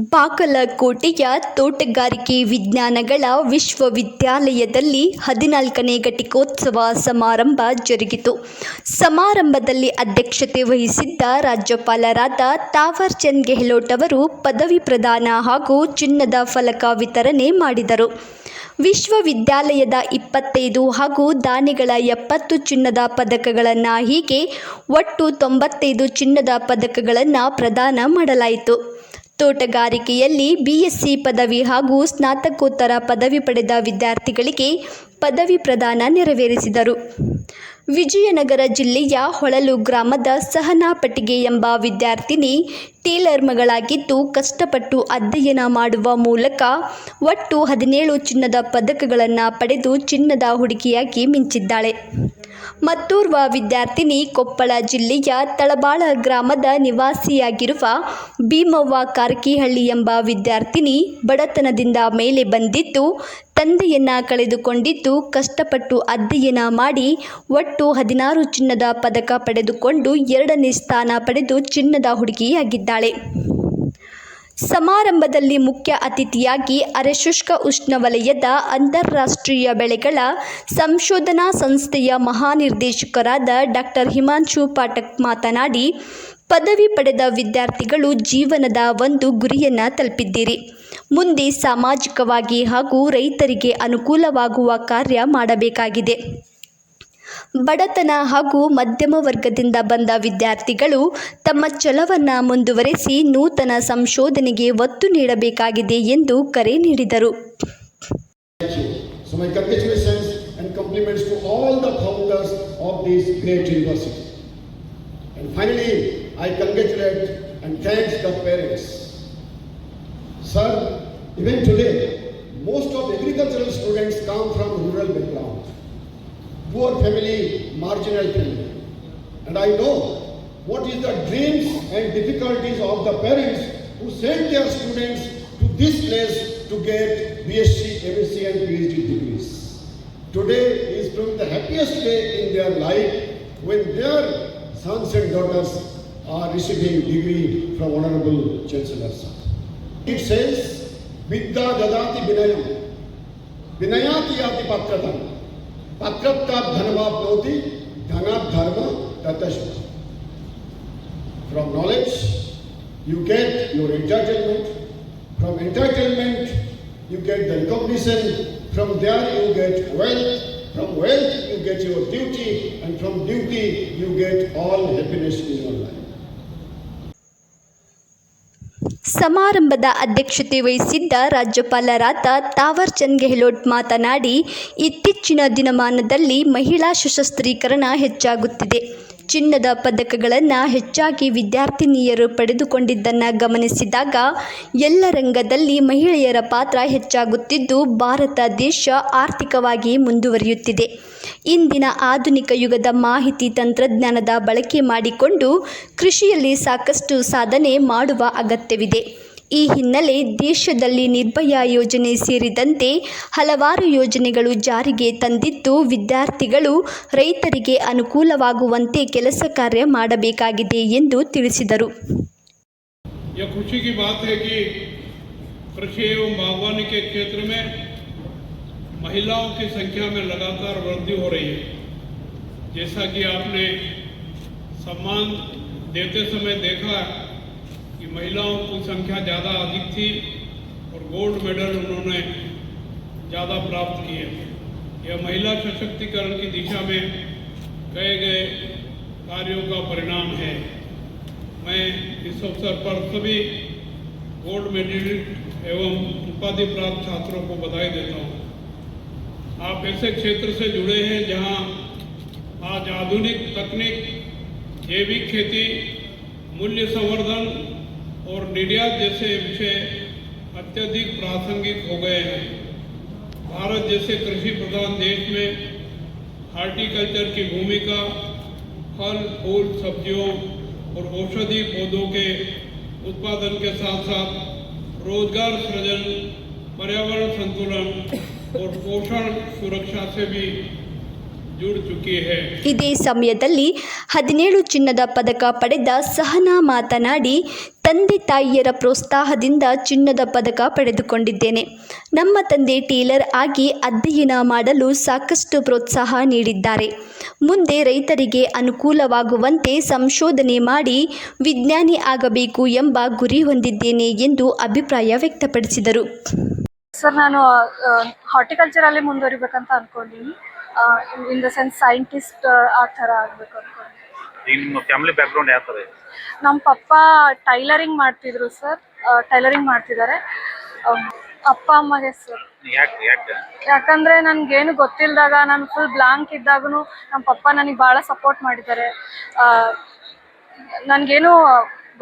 ಬಾಗಲಕೋಟೆಯ ತೋಟಗಾರಿಕೆ ವಿಜ್ಞಾನಗಳ ವಿಶ್ವವಿದ್ಯಾಲಯದಲ್ಲಿ 14ನೇ ಘಟಿಕೋತ್ಸವ ಸಮಾರಂಭ ಜರುಗಿತು. ಸಮಾರಂಭದಲ್ಲಿ ಅಧ್ಯಕ್ಷತೆ ವಹಿಸಿದ್ದ ರಾಜ್ಯಪಾಲರಾದ ತಾವರ್ ಚಂದ್ ಗೆಹ್ಲೋಟ್ ಅವರು ಪದವಿ ಪ್ರದಾನ ಹಾಗೂ ಚಿನ್ನದ ಫಲಕ ವಿತರಣೆ ಮಾಡಿದರು. ವಿಶ್ವವಿದ್ಯಾಲಯದ 25 ಹಾಗೂ ದಾನಿಗಳ 70 ಚಿನ್ನದ ಪದಕಗಳನ್ನು ಹೀಗೆ ಒಟ್ಟು 95 ಚಿನ್ನದ ಪದಕಗಳನ್ನು ಪ್ರದಾನ ಮಾಡಲಾಯಿತು. ತೋಟಗಾರಿಕೆಯಲ್ಲಿ BSc ಪದವಿ ಹಾಗೂ ಸ್ನಾತಕೋತ್ತರ ಪದವಿ ಪಡೆದ ವಿದ್ಯಾರ್ಥಿಗಳಿಗೆ ಪದವಿ ಪ್ರದಾನ ನೆರವೇರಿಸಿದರು. ವಿಜಯನಗರ ಜಿಲ್ಲೆಯ ಹೊಳಲು ಗ್ರಾಮದ ಸಹನಾ ಪಟಿಗೆ ಎಂಬ ವಿದ್ಯಾರ್ಥಿನಿ ಟೇಲರ್ ಮಗಳಾಗಿದ್ದು ಕಷ್ಟಪಟ್ಟು ಅಧ್ಯಯನ ಮಾಡುವ ಮೂಲಕ ಒಟ್ಟು 17 ಚಿನ್ನದ ಪದಕಗಳನ್ನು ಪಡೆದು ಚಿನ್ನದ ಹುಡುಗಿಯಾಗಿ ಮಿಂಚಿದ್ದಾಳೆ. ಮತ್ತೋರ್ವ ವಿದ್ಯಾರ್ಥಿನಿ ಕೊಪ್ಪಳ ಜಿಲ್ಲೆಯ ತಳಬಾಳ ಗ್ರಾಮದ ನಿವಾಸಿಯಾಗಿರುವ ಭೀಮವ್ವ ಕಾರ್ಕಿಹಳ್ಳಿ ಎಂಬ ವಿದ್ಯಾರ್ಥಿನಿ ಬಡತನದಿಂದ ಮೇಲೆ ಬಂದಿದ್ದು ತಂದೆಯನ್ನ ಕಳೆದುಕೊಂಡಿದ್ದು ಕಷ್ಟಪಟ್ಟು ಅಧ್ಯಯನ ಮಾಡಿ ಒಟ್ಟು 16 ಚಿನ್ನದ ಪದಕ ಪಡೆದುಕೊಂಡು 2ನೇ ಸ್ಥಾನ ಪಡೆದು ಚಿನ್ನದ ಹುಡುಗಿಯಾಗಿದ್ದಾಳೆ. ಸಮಾರಂಭದಲ್ಲಿ ಮುಖ್ಯ ಅತಿಥಿಯಾಗಿ ಅರೆಶುಷ್ಕ ಉಷ್ಣವಲಯದ ಅಂತಾರಾಷ್ಟ್ರೀಯ ಬೆಳೆಗಳ ಸಂಶೋಧನಾ ಸಂಸ್ಥೆಯ ಮಹಾನಿರ್ದೇಶಕರಾದ ಡಾಕ್ಟರ್ ಹಿಮಾಂಶು ಪಾಠಕ್ ಮಾತನಾಡಿ, ಪದವಿ ಪಡೆದ ವಿದ್ಯಾರ್ಥಿಗಳು ಜೀವನದ ಒಂದು ಗುರಿಯನ್ನು ತಲುಪಿದ್ದೀರಿ. ಮುಂದೆ ಸಾಮಾಜಿಕವಾಗಿ ಹಾಗೂ ರೈತರಿಗೆ ಅನುಕೂಲವಾಗುವ ಕಾರ್ಯ ಮಾಡಬೇಕಾಗಿದೆ. ಬಡತನ ಹಾಗೂ ಮಧ್ಯಮ ವರ್ಗದಿಂದ ಬಂದ ವಿದ್ಯಾರ್ಥಿಗಳು ತಮ್ಮ ಛಲವನ್ನು ಮುಂದುವರೆಸಿ ನೂತನ ಸಂಶೋಧನೆಗೆ ಒತ್ತು ನೀಡಬೇಕಾಗಿದೆ ಎಂದು ಕರೆ ನೀಡಿದರು. So my congratulations and compliments to all the founders of this great university. And finally, I congratulate and thank the parents. Sir, even today, most of agricultural students come from rural background, poor family, marginal family. And I know what is the dreams and difficulties of the parents who send their students to this place to get BSc, MSc and PhD degrees. Today is probably the happiest day in their life when their sons and daughters are receiving degree from Honorable Chancellor. It says, Vidya dadati vinayam, vinayati yati patratam, patratta dhanavapnoti, dhanat dharma tatashva. From knowledge, you get your entitlement. From entitlement, you get the recognition. From there, you get wealth. From wealth, you get your duty. And from duty, you get all happiness in your life. ಸಮಾರಂಭದ ಅಧ್ಯಕ್ಷತೆ ವಹಿಸಿದ್ದ ರಾಜ್ಯಪಾಲರಾದ ತಾವರ್ ಚಂದ್ ಗೆಹ್ಲೋಟ್ ಮಾತನಾಡಿ, ಇತ್ತೀಚಿನ ದಿನಮಾನದಲ್ಲಿ ಮಹಿಳಾ ಸಶಸ್ತ್ರೀಕರಣ ಹೆಚ್ಚಾಗುತ್ತಿದೆ. ಚಿನ್ನದ ಪದಕಗಳನ್ನು ಹೆಚ್ಚಾಗಿ ವಿದ್ಯಾರ್ಥಿನಿಯರು ಪಡೆದುಕೊಂಡಿದ್ದನ್ನು ಗಮನಿಸಿದಾಗ ಎಲ್ಲ ರಂಗದಲ್ಲಿ ಮಹಿಳೆಯರ ಪಾತ್ರ ಹೆಚ್ಚಾಗುತ್ತಿದ್ದು ಭಾರತ ದೇಶ ಆರ್ಥಿಕವಾಗಿ ಮುಂದುವರಿಯುತ್ತಿದೆ. ಇಂದಿನ ಆಧುನಿಕ ಯುಗದ ಮಾಹಿತಿ ತಂತ್ರಜ್ಞಾನದ ಬಳಕೆ ಮಾಡಿಕೊಂಡು ಕೃಷಿಯಲ್ಲಿ ಸಾಕಷ್ಟು ಸಾಧನೆ ಮಾಡುವ ಅಗತ್ಯವಿದೆ. ಈ ಹಿನ್ನೆಲೆ ದೇಶದಲ್ಲಿ ನಿರ್ಭಯ ಯೋಜನೆ ಸೇರಿದಂತೆ ಹಲವಾರು ಯೋಜನೆಗಳು ಜಾರಿಗೆ ತಂದಿದ್ದು ವಿದ್ಯಾರ್ಥಿಗಳು ರೈತರಿಗೆ ಅನುಕೂಲವಾಗುವಂತೆ ಕೆಲಸ ಕಾರ್ಯ ಮಾಡಬೇಕಾಗಿದೆ ಎಂದು ತಿಳಿಸಿದರು. यह खुशी की बात है कि कृषि एवं बागवानी के क्षेत्र में महिलाओं की संख्या में लगातार वृद्धि हो रही है. जैसा कि आपने सम्मान देते समय देखा कि महिलाओं की संख्या ज़्यादा अधिक थी और गोल्ड मेडल उन्होंने ज़्यादा प्राप्त किए. यह महिला सशक्तिकरण की दिशा में कए गए कार्यों का परिणाम है. मैं इस अवसर पर सभी गोल्ड मेडलिस्ट एवं उपाधि प्राप्त छात्रों को बधाई देता हूँ. आप ऐसे क्षेत्र से जुड़े हैं जहाँ आज आधुनिक तकनीक, जैविक खेती, मूल्य संवर्धन और निर्यात जैसे विषय अत्यधिक प्रासंगिक हो गए हैं. भारत जैसे कृषि प्रधान देश में हार्टिकल्चर की भूमिका फल, फूल, सब्जियों और औषधि पौधों के उत्पादन के साथ साथ रोजगार सृजन, पर्यावरण संतुलन और पोषण सुरक्षा से भी जुड़ चुकी है. ಇದೇ ಸಮಯದಲ್ಲಿ 17 ಚಿನ್ನದ ಪದಕ ಪಡೆದ ಸಹನಾ ಮಾತನಾಡಿ, ತಂದೆ ತಾಯಿಯರ ಪ್ರೋತ್ಸಾಹದಿಂದ ಚಿನ್ನದ ಪದಕ ಪಡೆದುಕೊಂಡಿದ್ದೇನೆ. ನಮ್ಮ ತಂದೆ ಟೇಲರ್ ಆಗಿ ಅಧ್ಯಯನ ಮಾಡಲು ಸಾಕಷ್ಟು ಪ್ರೋತ್ಸಾಹ ನೀಡಿದ್ದಾರೆ. ಮುಂದೆ ರೈತರಿಗೆ ಅನುಕೂಲವಾಗುವಂತೆ ಸಂಶೋಧನೆ ಮಾಡಿ ವಿಜ್ಞಾನಿ ಆಗಬೇಕು ಎಂಬ ಗುರಿ ಹೊಂದಿದ್ದೇನೆ ಎಂದು ಅಭಿಪ್ರಾಯ ವ್ಯಕ್ತಪಡಿಸಿದರು. ಸರ್, ನಾನು ಹಾರ್ಟಿಕಲ್ಚರಲ್ಲಿ ಮುಂದುವರಿಬೇಕಂತ ಅಂದ್ಕೊಂಡಿನಿ. ಇನ್ ದ ಸೆನ್ಸ್ ಸೈಂಟಿಸ್ಟ್ ಆ ಥರ ಆಗಬೇಕು ಅಂದ್ಕೊಂಡಿನಿ. ನಿಮ್ಮ ಫ್ಯಾಮಿಲಿ ಬ್ಯಾಕ್ಗ್ರೌಂಡ್ ಯಾವ ಥರ ಇದೆ? ನಮ್ಮ ಪಪ್ಪ ಟೈಲರಿಂಗ್ ಮಾಡ್ತಿದ್ರು ಸರ್, ಟೈಲರಿಂಗ್ ಮಾಡ್ತಿದ್ದಾರೆ. ಅಪ್ಪ ಅಮ್ಮಗೆ ಸರ್, ಯಾಕಂದರೆ ನನಗೇನು ಗೊತ್ತಿಲ್ಲದಾಗ, ನಾನು ಫುಲ್ ಬ್ಲಾಂಕ್ ಇದ್ದಾಗೂ ನಮ್ಮ ಪಪ್ಪ ನನಗೆ ಭಾಳ ಸಪೋರ್ಟ್ ಮಾಡಿದ್ದಾರೆ. ನನಗೇನು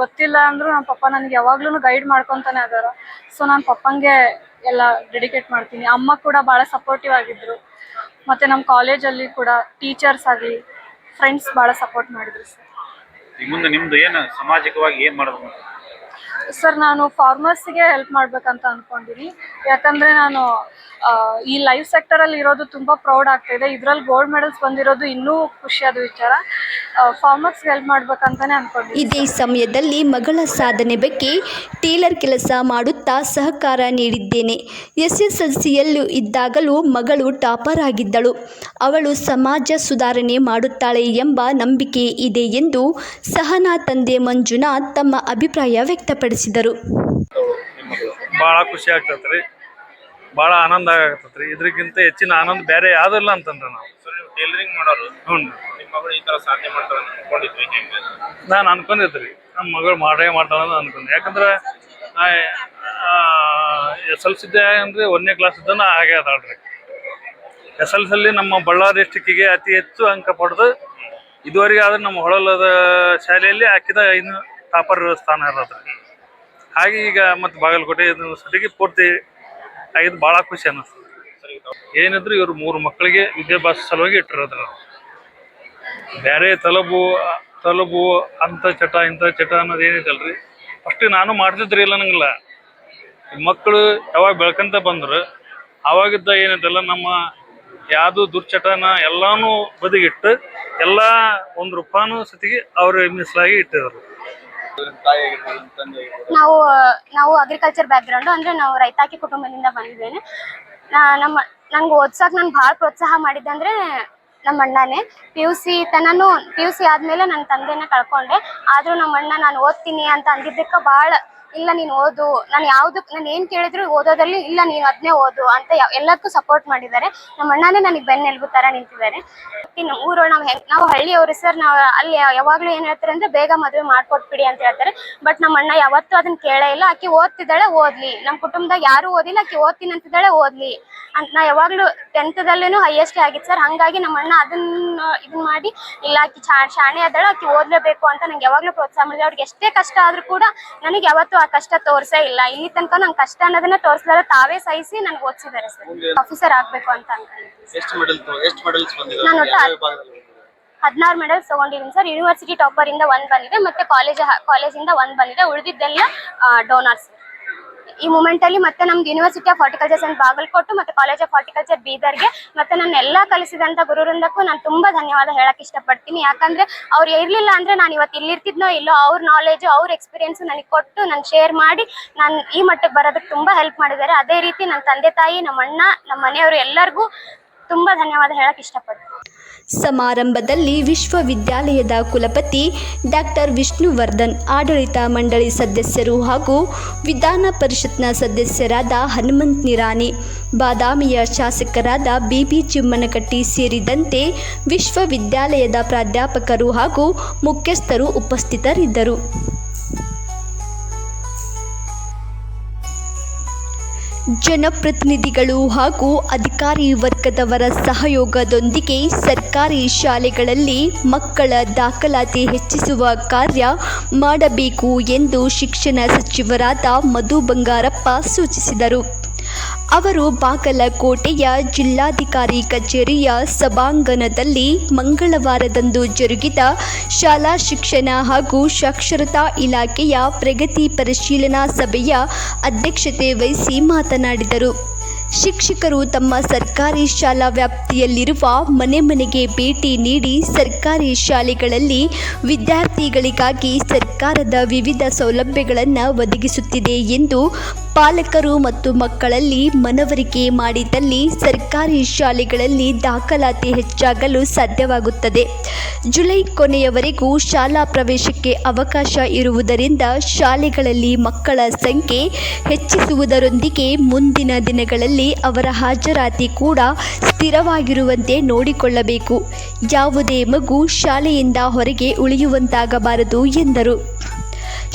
ಗೊತ್ತಿಲ್ಲ ಅಂದರೂ ನಮ್ಮ ಪಪ್ಪ ನನಗೆ ಯಾವಾಗ್ಲೂ ಗೈಡ್ ಮಾಡ್ಕೊತಾನೆ ಅದಾರ. ಸೊ ನಾನು ಪಪ್ಪಂಗೆ ಎಲ್ಲ ಡೆಡಿಕೇಟ್ ಮಾಡ್ತೀನಿ. ಅಮ್ಮ ಕೂಡ ಭಾಳ ಸಪೋರ್ಟಿವ್ ಆಗಿದ್ದರು. ಮತ್ತು ನಮ್ಮ ಕಾಲೇಜಲ್ಲಿ ಕೂಡ ಟೀಚರ್ಸ್ ಆಗಲಿ, ಫ್ರೆಂಡ್ಸ್ ಭಾಳ ಸಪೋರ್ಟ್ ಮಾಡಿದ್ರು ಸರ್. ಮುಂದೆ ನಿಮ್ದು ಏನು ಸಾಮಾಜಿಕವಾಗಿ ಏನು ಮಾಡಬೇಕು ಸರ್? ನಾನು ಫಾರ್ಮರ್ಸಿಗೆ ಹೆಲ್ಪ್ ಮಾಡ್ಬೇಕಂತ ಅಂದ್ಕೊಂಡಿನಿ. ಯಾಕಂದರೆ ನಾನು ಈ ಲೈಫ್ ಸೆಕ್ಟರಲ್ಲಿ ಇರೋದು ತುಂಬ ಪ್ರೌಡ್ ಆಗ್ತಾಯಿದೆ. ಇದರಲ್ಲಿ ಗೋಲ್ಡ್ ಮೆಡಲ್ಸ್ ಬಂದಿರೋದು ಇನ್ನೂ ಖುಷಿಯಾದ ವಿಚಾರ. ಫಾರ್ಮರ್ಸ್ಗೆ ಹೆಲ್ಪ್ ಮಾಡ್ಬೇಕಂತಲೇ ಅಂದ್ಕೊಂಡಿನಿ. ಇದೇ ಸಮಯದಲ್ಲಿ ಮಗಳ ಸಾಧನೆ ಬಗ್ಗೆ ಟೇಲರ್ ಕೆಲಸ ಮಾಡುತ್ತಾ ಸಹಕಾರ ನೀಡಿದ್ದೇನೆ. SSLCಯಲ್ಲೂ ಇದ್ದಾಗಲೂ ಮಗಳು ಟಾಪರ್ ಆಗಿದ್ದಳು. ಅವಳು ಸಮಾಜ ಸುಧಾರಣೆ ಮಾಡುತ್ತಾಳೆ ಎಂಬ ನಂಬಿಕೆ ಇದೆ ಎಂದು ಸಹನಾ ತಂದೆ ಮಂಜುನಾಥ್ ತಮ್ಮ ಅಭಿಪ್ರಾಯ ವ್ಯಕ್ತಪಡಿಸಿದರು. ಭಾಳ ಖುಷಿ ಆಗ್ತೈತೆ ರೀ, ಭಾಳ ಆನಂದ ಆಗತ್ತೈತೆ ರೀ. ಇದಕ್ಕಿಂತ ಹೆಚ್ಚಿನ ಆನಂದ ಬೇರೆ ಯಾವುದಿಲ್ಲ ಅಂತಂದ್ರೆ ನಾವು ಟೈಲರಿಂಗ್ ಮಾಡೋರು. ಹ್ಞೂ, ನಿಮ್ಮ ಮಗಳು ಈ ಥರ ಸಾಧನೆ ಮಾಡ್ತಾರೆ ಅನ್ಕೊಂಡಿದ್ವಿ. ಹೆಂಗೆ? ನಾನು ಅನ್ಕೊಂಡಿದ್ದೆ ರೀ, ನಮ್ಮ ಮಗಳು ಮಾಡೇ ಮಾಡ್ತಾಳೆ ಅಂತ ಅನ್ಕೊಂಡೆ. ಯಾಕಂದ್ರೆ SLC ಅಂದರೆ 1ನೇ ಕ್ಲಾಸ್ ಇದ್ದಾನ ಹಾಗೆ ಅದಾಳ್ರಿ. SLCಯಲ್ಲಿ ನಮ್ಮ ಬಳ್ಳಾರಿ ಡಿಸ್ಟಿಕ್ಕಿಗೆ ಅತಿ ಹೆಚ್ಚು ಅಂಕ ಪಡೆದು ಇದುವರೆಗೆ ಆದ್ರೆ ನಮ್ಮ ಹೊಳಲದ ಶಾಲೆಯಲ್ಲಿ ಹಾಕಿದ ಇನ್ನು ಟಾಪರ್ ಸ್ಥಾನ ಇರೋದ್ರಿ. ಹಾಗೆ ಈಗ ಮತ್ತು ಬಾಗಲಕೋಟೆ ಯೂನಿವರ್ಸಿಟಿಗೆ ಪೂರ್ತಿ ಆಗಿದ್ದು ಭಾಳ ಖುಷಿ ಅನ್ನಿಸ್ತದೆ. ಏನಿದ್ರು ಇವರು 3 ಮಕ್ಕಳಿಗೆ ವಿದ್ಯಾಭ್ಯಾಸ ಸಲುವಾಗಿ ಇಟ್ಟಿರೋದ್ರ. ಬೇರೆ ತಲಬು ಅಂಥ ಚಟ ಇಂಥ ಚಟ ಅನ್ನೋದು ಏನೈತಲ್ರಿ, ಫಸ್ಟ್ ನಾನು ಮಾಡ್ತಿದ್ರಿ ಇಲ್ಲ ನಂಗಿಲ್ಲ. ಮಕ್ಕಳು ಯಾವಾಗ ಬೆಳ್ಕೊಂತ ಬಂದ್ರು ಆವಾಗಿದ್ದ ಏನೈತಲ್ಲ, ನಮ್ಮ ಯಾವುದು ದುರ್ಚಟನ ಎಲ್ಲಾನು ಬದಿಗಿಟ್ಟು ಎಲ್ಲ 1 ರೂಪಾಯಿನೂ ಸತಿಗೆ ಅವ್ರ ಮೀಸಲಾಗಿ ಇಟ್ಟಿದ್ರು. ನಾವು ಅಗ್ರಿಕಲ್ಚರ್ ಬ್ಯಾಕ್ಗ್ರೌಂಡು, ಅಂದರೆ ನಾವು ರೈತಾಕಿ ಕುಟುಂಬದಿಂದ ಬಂದಿದ್ದೇನೆ. ನಂಗೆ ಓದ್ಸಕ್ಕೆ ನಾನು ಭಾಳ ಪ್ರೋತ್ಸಾಹ ಮಾಡಿದ್ದೆ ಅಂದರೆ ನಮ್ಮ ಅಣ್ಣನೇ. PUC ಆದಮೇಲೆ ನನ್ನ ತಂದೆನ ಕಳ್ಕೊಂಡೆ. ಆದರೂ ನಮ್ಮ ಅಣ್ಣ ನಾನು ಓದ್ತೀನಿ ಅಂತ ಅಂದಿದ್ದಕ್ಕೆ ಭಾಳ, ಇಲ್ಲ ನೀನು ಓದು, ನಾನು ಏನು ಕೇಳಿದ್ರು ಓದೋದಲ್ಲಿ ಇಲ್ಲ ನೀನು ಅದನ್ನೇ ಓದು ಅಂತ ಎಲ್ಲದಕ್ಕೂ ಸಪೋರ್ಟ್ ಮಾಡಿದ್ದಾರೆ. ನಮ್ಮ ಅಣ್ಣನೇ ನನಗೆ ಬೆನ್ನೆಲುಬು ಥರ ನಿಂತಿದ್ದಾರೆ. ಇನ್ನು ಊರೊಳಗೆ ನಾವು ಹಳ್ಳಿಯವರು ಸರ್, ನಾವು ಅಲ್ಲಿ ಯಾವಾಗಲೂ ಏನು ಹೇಳ್ತಾರೆ ಅಂದರೆ ಬೇಗ ಮದುವೆ ಮಾಡ್ಕೊಟ್ಬಿಡಿ ಅಂತ ಹೇಳ್ತಾರೆ. ಬಟ್ ನಮ್ಮ ಅಣ್ಣ ಯಾವತ್ತೂ ಅದನ್ನು ಕೇಳೇ ಇಲ್ಲ. ಆಕೆ ಓದ್ತಿದ್ದಾಳೆ, ಓದಲಿ. ನಮ್ಮ ಕುಟುಂಬದಾಗ ಯಾರೂ ಓದಿಲ್ಲ, ಆಕೆ ಓದ್ತೀನಿ ಅಂತಿದ್ದಾಳೆ, ಓದಲಿ ಅಂತ. ನಾ ಯಾವಾಗಲೂ 10th ಹೈಯೆಸ್ಟೇ ಆಗಿತ್ತು ಸರ್. ಹಾಗಾಗಿ ನಮ್ಮ ಅಣ್ಣ ಇದನ್ನ ಮಾಡಿ, ಇಲ್ಲ ಆಕೆ ಶಾಣೆ ಆದಳು, ಆಕೆ ಓದಲೇಬೇಕು ಅಂತ ನಂಗೆ ಯಾವಾಗಲೂ ಪ್ರೋತ್ಸಾಹ ಮಾಡಿದ್ರು. ಅವ್ರಿಗೆ ಎಷ್ಟೇ ಕಷ್ಟ ಆದರೂ ಕೂಡ ನನಗೆ ಯಾವತ್ತೂ ಆ ಕಷ್ಟ ತೋರಿಸೇ ಇಲ್ಲ. ಇಲ್ಲಿ ತನಕ ನಂಗೆ ಕಷ್ಟ ಅನ್ನೋದನ್ನ ತೋರಿಸಿದಾರೆ, ತಾವೇ ಸಹಿಸಿ ನನಗೆ ಓದಿಸಿದ್ದಾರೆ ಸರ್. ಆಫೀಸರ್ ಆಗಬೇಕು ಅಂತ ಅನ್ಕೊಂಡಿದ್ದೀನಿ. ನಾನು 16 ಮೆಡಲ್ಸ್ ತೊಗೊಂಡಿದ್ದೀನಿ ಸರ್. ಯೂನಿವರ್ಸಿಟಿ ಟಾಪರಿಂದ 1 ಬಂದಿದೆ, ಮತ್ತು ಕಾಲೇಜಿಂದ 1 ಬಂದಿದೆ. ಉಳಿದಿದ್ದೆಲ್ಲ ಡೋನರ್ಸ್ ಈ ಮೂಮೆಂಟಲ್ಲಿ. ಮತ್ತು ನಮ್ದು university of horticulture science Bagalkot ಮತ್ತು ಕಾಲೇಜ್ ಆಫ್ ಹಾರ್ಟಿಕಲ್ಚರ್ ಬೀದರ್ಗೆ ಮತ್ತು ನನ್ನೆಲ್ಲ ಕಲಿಸಿದಂಥ ಗುರುವೃಂದಕ್ಕೂ ನಾನು ತುಂಬ ಧನ್ಯವಾದ ಹೇಳಕ್ಕೆ ಇಷ್ಟಪಡ್ತೀನಿ. ಯಾಕಂದರೆ ಅವ್ರು ಇರಲಿಲ್ಲ ಅಂದರೆ ನಾನು ಇವತ್ತು ಇಲ್ಲಿರ್ತಿದ್ನೋ ಇಲ್ಲೋ. ಅವ್ರ ನಾಲೆಜು, ಅವ್ರ ಎಕ್ಸ್ಪೀರಿಯೆನ್ಸು ನನಗೆ ಕೊಟ್ಟು, ನಾನು ಶೇರ್ ಮಾಡಿ ನಾನು ಈ ಮಟ್ಟಕ್ಕೆ ಬರೋದಕ್ಕೆ ತುಂಬ ಹೆಲ್ಪ್ ಮಾಡಿದ್ದಾರೆ. ಅದೇ ರೀತಿ ನನ್ನ ತಂದೆ ತಾಯಿ, ನಮ್ಮ ಅಣ್ಣ, ನಮ್ಮ ಮನೆಯವರು ಎಲ್ಲರಿಗೂ ತುಂಬ ಧನ್ಯವಾದ ಹೇಳಕ್ಕೆ ಇಷ್ಟಪಡ್ತೀನಿ. ಸಮಾರಂಭದಲ್ಲಿ ವಿಶ್ವವಿದ್ಯಾಲಯದ ಕುಲಪತಿ ಡಾಕ್ಟರ್ ವಿಷ್ಣುವರ್ಧನ್, ಆಡಳಿತ ಮಂಡಳಿ ಸದಸ್ಯರು ಹಾಗೂ ವಿಧಾನ ಪರಿಷತ್ನ ಸದಸ್ಯರಾದ ಹನುಮಂತ್ ನಿರಾಣಿ, ಬಾದಾಮಿಯ ಶಾಸಕರಾದ BB ಚಿಮ್ಮನಕಟ್ಟಿ ಸೇರಿದಂತೆ ವಿಶ್ವವಿದ್ಯಾಲಯದ ಪ್ರಾಧ್ಯಾಪಕರು ಹಾಗೂ ಮುಖ್ಯಸ್ಥರು ಉಪಸ್ಥಿತರಿದ್ದರು. ಜನಪ್ರತಿನಿಧಿಗಳು ಹಾಗೂ ಅಧಿಕಾರಿ ವರ್ಗದವರ ಸಹಯೋಗದೊಂದಿಗೆ ಸರ್ಕಾರಿ ಶಾಲೆಗಳಲ್ಲಿ ಮಕ್ಕಳ ದಾಖಲಾತಿ ಹೆಚ್ಚಿಸುವ ಕಾರ್ಯ ಮಾಡಬೇಕು ಎಂದು ಶಿಕ್ಷಣ ಸಚಿವರಾದ ಮಧು ಬಂಗಾರಪ್ಪ ಸೂಚಿಸಿದರು. ಅವರು ಬಾಗಲಕೋಟೆಯ ಜಿಲ್ಲಾಧಿಕಾರಿ ಕಚೇರಿಯ ಸಭಾಂಗಣದಲ್ಲಿ ಮಂಗಳವಾರದಂದು ಜರುಗಿದ ಶಾಲಾ ಶಿಕ್ಷಣ ಹಾಗೂ ಸಾಕ್ಷರತಾ ಇಲಾಖೆಯ ಪ್ರಗತಿ ಪರಿಶೀಲನಾ ಸಭೆಯ ಅಧ್ಯಕ್ಷತೆ ವಹಿಸಿ ಮಾತನಾಡಿದರು. ಶಿಕ್ಷಕರು ತಮ್ಮ ಸರ್ಕಾರಿ ಶಾಲಾ ವ್ಯಾಪ್ತಿಯಲ್ಲಿರುವ ಮನೆ ಮನೆಗೆ ಭೇಟಿ ನೀಡಿ ಸರ್ಕಾರಿ ಶಾಲೆಗಳಲ್ಲಿ ವಿದ್ಯಾರ್ಥಿಗಳಿಗಾಗಿ ಸರ್ಕಾರದ ವಿವಿಧ ಸೌಲಭ್ಯಗಳನ್ನು ಒದಗಿಸುತ್ತಿದೆ ಎಂದು ಪಾಲಕರು ಮತ್ತು ಮಕ್ಕಳಲ್ಲಿ ಮನವರಿಕೆ ಮಾಡಿದಲ್ಲಿ ಸರ್ಕಾರಿ ಶಾಲೆಗಳಲ್ಲಿ ದಾಖಲಾತಿ ಹೆಚ್ಚಾಗಲು ಸಾಧ್ಯವಾಗುತ್ತದೆ. ಜುಲೈ ಕೊನೆಯವರೆಗೂ ಶಾಲಾ ಪ್ರವೇಶಕ್ಕೆ ಅವಕಾಶ ಇರುವುದರಿಂದ ಶಾಲೆಗಳಲ್ಲಿ ಮಕ್ಕಳ ಸಂಖ್ಯೆ ಹೆಚ್ಚಿಸುವುದರೊಂದಿಗೆ ಮುಂದಿನ ದಿನಗಳಲ್ಲಿ ಅವರ ಹಾಜರಾತಿ ಕೂಡ ಸ್ಥಿರವಾಗಿರುವಂತೆ ನೋಡಿಕೊಳ್ಳಬೇಕು. ಯಾವುದೇ ಮಗು ಶಾಲೆಯಿಂದ ಹೊರಗೆ ಉಳಿಯುವಂತಾಗಬಾರದು ಎಂದರು.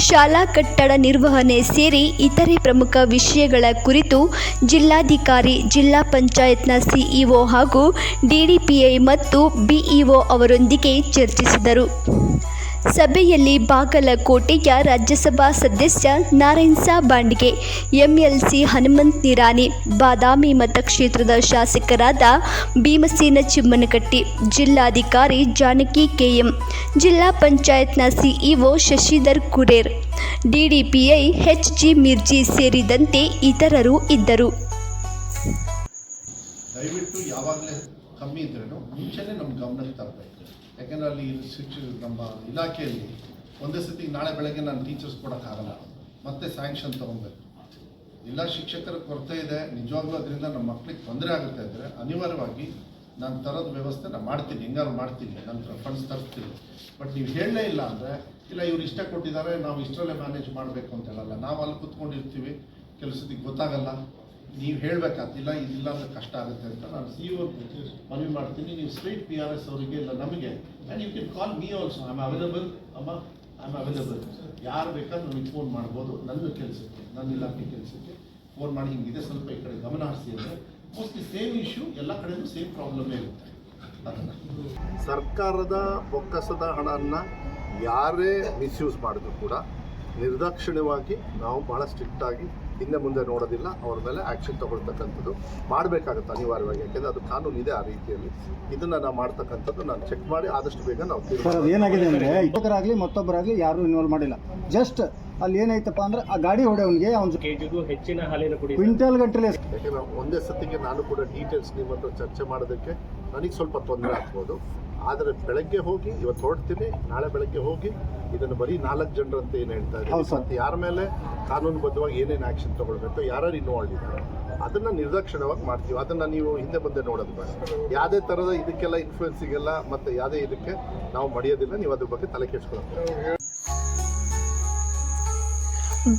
ಶಾಲಾ ಕಟ್ಟಡ ನಿರ್ವಹಣೆ ಸೇರಿ ಇತರೆ ಪ್ರಮುಖ ವಿಷಯಗಳ ಕುರಿತು ಜಿಲ್ಲಾಧಿಕಾರಿ, ಜಿಲ್ಲಾ ಪಂಚಾಯತ್ನ ಸಿಇಒ ಹಾಗೂ ಡಿಡಿಪಿಐ ಮತ್ತು ಬಿಇಒ ಅವರೊಂದಿಗೆ ಚರ್ಚಿಸಿದರು. ಸಭೆಯಲ್ಲಿ ಬಾಗಲಕೋಟೆಯ ರಾಜ್ಯಸಭಾ ಸದಸ್ಯ ನಾರಾಯಣ್ ಬಾಂಡ್ಗೆ, ಎಂಎಲ್ಸಿ ಹನುಮಂತ್ ನಿರಾಣಿ, ಬಾದಾಮಿ ಮತಕ್ಷೇತ್ರದ ಶಾಸಕರಾದ ಭೀಮಸೇನ ಚಿಮ್ಮನಕಟ್ಟಿ, ಜಿಲ್ಲಾಧಿಕಾರಿ ಜಾನಕಿ ಕೆಎಂ, ಜಿಲ್ಲಾ ಪಂಚಾಯತ್ನ ಸಿಇಒ ಶಶಿಧರ್ ಕುರೇರ್, ಡಿಡಿಪಿಐ ಎಚ್.ಜಿ. ಮಿರ್ಜಿ ಸೇರಿದಂತೆ ಇತರರು ಇದ್ದರು. ದಯವಿಟ್ಟು ಯಾವಾಗಲೇ ಕಮ್ಮಿ ಇದ್ರೂ ಮುಂಚೆನೇ ನಮ್ಮ ಗಮನಕ್ಕೆ ತರಬೇಕು. ಯಾಕೆಂದರೆ ಅಲ್ಲಿ ನಮ್ಮ ಇಲಾಖೆಯಲ್ಲಿ ಒಂದೇ ಸತಿ ನಾಳೆ ಬೆಳಗ್ಗೆ ನಾನು ಟೀಚರ್ಸ್ ಕೊಡೋಕ್ಕಾಗಲ್ಲ, ಮತ್ತೆ ಸ್ಯಾಂಕ್ಷನ್ ತೊಗೊಬೇಕು. ಇಲ್ಲ ಶಿಕ್ಷಕರ ಕೊರತೆ ಇದೆ, ನಿಜವಾಗ್ಲೂ ಅದರಿಂದ ನಮ್ಮ ಮಕ್ಕಳಿಗೆ ತೊಂದರೆ ಆಗುತ್ತೆ ಅಂದರೆ ಅನಿವಾರ್ಯವಾಗಿ ನಾನು ತರೋದು ವ್ಯವಸ್ಥೆ ನಾನು ಮಾಡ್ತೀನಿ, ಹೆಂಗಾರು ಮಾಡ್ತೀನಿ, ನಂತರ ಫಂಡ್ಸ್ ತರಿಸ್ತೀನಿ. ಬಟ್ ನೀವು ಹೇಳಲೇ ಇಲ್ಲ ಅಂದರೆ, ಇಲ್ಲ ಇವ್ರು ಇಷ್ಟ ಕೊಟ್ಟಿದ್ದಾರೆ ನಾವು ಇಷ್ಟರಲ್ಲೇ ಮ್ಯಾನೇಜ್ ಮಾಡಬೇಕು ಅಂತ ಹೇಳಲ್ಲ. ನಾವು ಅಲ್ಲಿ ಕೂತ್ಕೊಂಡಿರ್ತೀವಿ, ಕೆಲಸಕ್ಕೆ ಗೊತ್ತಾಗಲ್ಲ, ನೀವು ಹೇಳಬೇಕಾಗ್ತಿಲ್ಲ, ಇದಿಲ್ಲ ಅಂದರೆ ಕಷ್ಟ ಆಗುತ್ತೆ ಅಂತ ನಾನು CEO ಮನವಿ ಮಾಡ್ತೀನಿ. ನೀವು ಸ್ಟ್ರೈಟ್ PRS ಅವರಿಗೆ ಇಲ್ಲ ನಮಗೆ, and you can call me also, I am available. I am available. ಯಾರು ಬೇಕಾದ್ರೂ ನನಗೆ ಫೋನ್ ಮಾಡ್ಬೋದು. ನನ್ನ ಕೆಲಸಕ್ಕೆ, ನನ್ನ ಇಲಾಖೆ ಕೆಲಸಕ್ಕೆ ಫೋನ್ ಮಾಡಿ ಹಿಂಗಿದೆ ಸ್ವಲ್ಪ ಈ ಕಡೆ ಗಮನ ಹರಿಸಿ ಅಂದರೆ ಮೋಸ್ಟ್ಲಿ ಸೇಮ್ ಇಶ್ಯೂ ಎಲ್ಲ ಕಡೆಯೂ ಸೇಮ್ ಪ್ರಾಬ್ಲಮ್ಮೇ ಇರುತ್ತೆ. ಅದನ್ನು ಸರ್ಕಾರದ ಬೊಕ್ಕಸದ ಹಣವನ್ನು ಯಾರೇ ಮಿಸ್ಯೂಸ್ ಮಾಡಿದ್ರು ಕೂಡ ನಿರ್ದಾಕ್ಷಿಣ್ಯವಾಗಿ ನಾವು ಭಾಳ ಸ್ಟ್ರಿಕ್ಟಾಗಿ ಹಿಂದೆ ಮುಂದೆ ನೋಡೋದಿಲ್ಲ, ಅವ್ರ ಮೇಲೆ ಆ್ಯಕ್ಷನ್ ತಗೊಳ್ತಕ್ಕಂಥದ್ದು ಮಾಡಬೇಕಾಗುತ್ತೆ ಅನಿವಾರ್ಯವಾಗಿ. ಯಾಕೆಂದರೆ ಅದು ಕಾನೂನು ಇದೆ ಆ ರೀತಿಯಲ್ಲಿ. ಇದನ್ನು ನಾವು ಮಾಡ್ತಕ್ಕಂಥದ್ದು ನಾನು ಚೆಕ್ ಮಾಡಿ ಆದಷ್ಟು ಬೇಗ ನಾವು ಸರ್ ಏನಾಗಿದೆ ಅಂದರೆ ಇಬ್ಬರಾಗಲಿ ಮತ್ತೊಬ್ಬರಾಗಲಿ ಯಾರೂ ಇನ್ವಾಲ್ವ್ ಮಾಡಿಲ್ಲ. ಜಸ್ಟ್ ಅಲ್ಲಿ ಏನಾಯ್ತಪ್ಪ ಅಂದರೆ ಆ ಗಾಡಿ ಹೊಡೆಯವನಿಗೆ ಅವ್ನು ಕೆಜಿಗೂ ಹೆಚ್ಚಿನ ಹಾಲಿನ ಕುಡಿ ಕ್ವಿಂಟಲ್ ಗಟ್ಟಲೆ. ಯಾಕೆಂದರೆ ಒಂದೇ ಸತಿಗೆ ನಾನು ಕೂಡ ಡೀಟೇಲ್ಸ್ ನಿಮ್ಮ ಹತ್ರ ಚರ್ಚೆ ಮಾಡೋದಕ್ಕೆ ನನಗೆ ಸ್ವಲ್ಪ ತೊಂದರೆ ಆಗ್ಬೋದು. ಆದರೆ ಬೆಳಗ್ಗೆ ಹೋಗಿ ಇವತ್ತು ಹೊರಡ್ತೀನಿ, ನಾಳೆ ಬೆಳಗ್ಗೆ ಹೋಗಿ ಇದನ್ನು ಬರೀ 4 ಜನರಂತ ಏನು ಹೇಳ್ತಾ ಇದ್ದೀವಿ, ಮತ್ತು ಯಾರ ಮೇಲೆ ಕಾನೂನುಬದ್ಧವಾಗಿ ಏನೇನು ಆ್ಯಕ್ಷನ್ ತೊಗೊಳ್ಬೇಕು, ಯಾರು ಇನ್ವಾಲ್ವ್ ಇದ್ದಾರೆ ಅದನ್ನು ನಿರ್ದಾಕ್ಷಿಣ್ಯವಾಗಿ ಮಾಡ್ತೀವಿ. ಅದನ್ನು ನೀವು ಹಿಂದೆ ಮುಂದೆ ನೋಡೋದು ಬೇಡ. ಯಾವುದೇ ಥರದ ಇದಕ್ಕೆಲ್ಲ ಇನ್ಫ್ಲುಯೆನ್ಸಿಗೆಲ್ಲ ಮತ್ತು ಯಾವುದೇ ಇದಕ್ಕೆ ನಾವು ಮಡಿಯೋದಿಲ್ಲ. ನೀವು ಅದ್ರ ಬಗ್ಗೆ ತಲೆ ಕೆಡಿಸ್ಕೊಳ್ಳೋದು.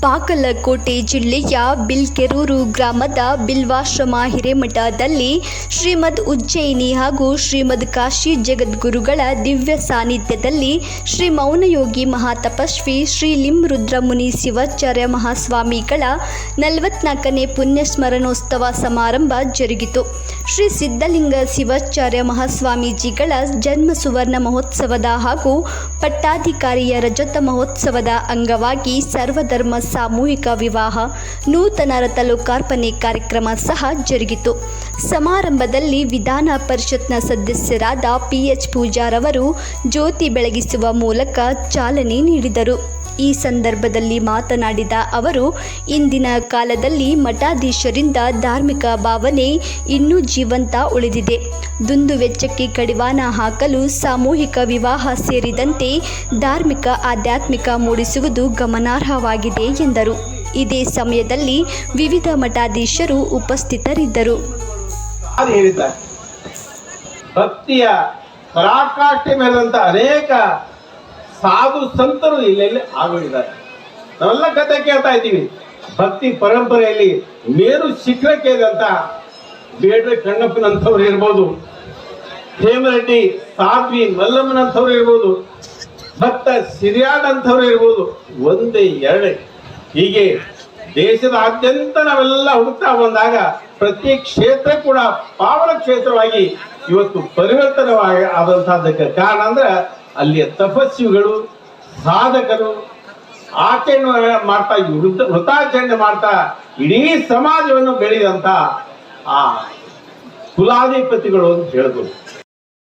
ಬಾಗಲಕೋಟೆ ಜಿಲ್ಲೆಯ ಬಿಲ್ಕೆರೂರು ಗ್ರಾಮದ ಬಿಲ್ವಾಶ್ರಮ ಹಿರೇಮಠದಲ್ಲಿ ಶ್ರೀಮದ್ ಉಜ್ಜಯಿನಿ ಹಾಗೂ ಶ್ರೀಮದ್ ಕಾಶಿ ಜಗದ್ಗುರುಗಳ ದಿವ್ಯ ಸಾನ್ನಿಧ್ಯದಲ್ಲಿ ಶ್ರೀ ಮೌನಯೋಗಿ ಮಹಾತಪಸ್ವಿ ಶ್ರೀ ಲಿಂರುದ್ರಮುನಿ ಶಿವಾಚಾರ್ಯ ಮಹಾಸ್ವಾಮಿಗಳ 44ನೇ ಪುಣ್ಯಸ್ಮರಣೋತ್ಸವ ಸಮಾರಂಭ ಜರುಗಿತು. ಶ್ರೀ ಸಿದ್ಧಲಿಂಗ ಶಿವಾಚಾರ್ಯ ಮಹಾಸ್ವಾಮೀಜಿಗಳ ಜನ್ಮ ಸುವರ್ಣ ಮಹೋತ್ಸವದ ಹಾಗೂ ಪಟ್ಟಾಧಿಕಾರಿಯ ರಜತ ಮಹೋತ್ಸವದ ಅಂಗವಾಗಿ ಸರ್ವಧರ್ಮ ಸಾಮೂಹಿಕ ವಿವಾಹ, ನೂತನ ರಥ ಲೋಕಾರ್ಪಣೆ ಕಾರ್ಯಕ್ರಮ ಸಹ ಜರುಗಿತು. ಸಮಾರಂಭದಲ್ಲಿ ವಿಧಾನ ಪರಿಷತ್ನ ಸದಸ್ಯರಾದ PH ಪೂಜಾರವರು ಜ್ಯೋತಿ ಬೆಳಗಿಸುವ ಮೂಲಕ ಚಾಲನೆ ನೀಡಿದರು. ಈ ಸಂದರ್ಭದಲ್ಲಿ ಮಾತನಾಡಿದ ಅವರು, ಇಂದಿನ ಕಾಲದಲ್ಲಿ ಮಠಾಧೀಶರಿಂದ ಧಾರ್ಮಿಕ ಭಾವನೆ ಇನ್ನೂ ಜೀವಂತ ಉಳಿದಿದೆ. ದುಂದು ವೆಚ್ಚಕ್ಕೆ ಕಡಿವಾಣ ಹಾಕಲು ಸಾಮೂಹಿಕ ವಿವಾಹ ಸೇರಿದಂತೆ ಧಾರ್ಮಿಕ ಆಧ್ಯಾತ್ಮಿಕ ಮೂಡಿಸುವುದು ಗಮನಾರ್ಹವಾಗಿದೆ ಎಂದರು. ಇದೇ ಸಮಯದಲ್ಲಿ ವಿವಿಧ ಮಠಾಧೀಶರು ಉಪಸ್ಥಿತರಿದ್ದರು. ಭಕ್ತಿಯ ಪರಾಕಾಷ್ಠೆ ಮೇಲಂತ ಅನೇಕ ಸಾಧು ಸಂತರು ಇಲ್ಲೆಲ್ಲಿ ಆಗೋಗಿದ್ದಾರೆ. ನಾವೆಲ್ಲ ಕಥೆ ಕೇಳ್ತಾ ಇದ್ದೀವಿ. ಭಕ್ತಿ ಪರಂಪರೆಯಲ್ಲಿ ಮೇರು ಶಿಖರಕ್ಕೆ ಇದ್ದಂತ ಬೇಡ್ರೆ ಕಣ್ಣಪ್ಪನಂಥವ್ರು ಇರ್ಬೋದು, ಹೇಮರೆಡ್ಡಿ ಸಾಧ್ವಿ ಮಲ್ಲಮ್ಮನಂಥವ್ರು ಇರ್ಬೋದು, ಭಕ್ತ ಸಿರಿಯಾಡಂಥವ್ರು ಇರ್ಬೋದು, ಒಂದೇ ಎರಡೇ ಹೀಗೆ ದೇಶದಾದ್ಯಂತ ನಾವೆಲ್ಲ ಹುಡುಕ್ತಾ ಬಂದಾಗ ಪ್ರತಿ ಕ್ಷೇತ್ರ ಕೂಡ ಪಾವನ ಕ್ಷೇತ್ರವಾಗಿ ಇವತ್ತು ಪರಿವರ್ತನವಾಗಿ ಆದಂತಹದಕ್ಕೆ ಕಾರಣ ಅಂದ್ರೆ ಅಲ್ಲಿಯ ತಪಸ್ವಿಗಳು, ಸಾಧಕರು ಆಚರಣೆ ಮಾಡ್ತಾ, ವೃತಾಚರಣೆ ಮಾಡ್ತಾ ಇಡೀ ಸಮಾಜವನ್ನು ಬೆಳೆದಂತ ಆ ಕುಲಾಧಿಪತಿಗಳು ಅಂತ ಹೇಳ್ಬೋದು.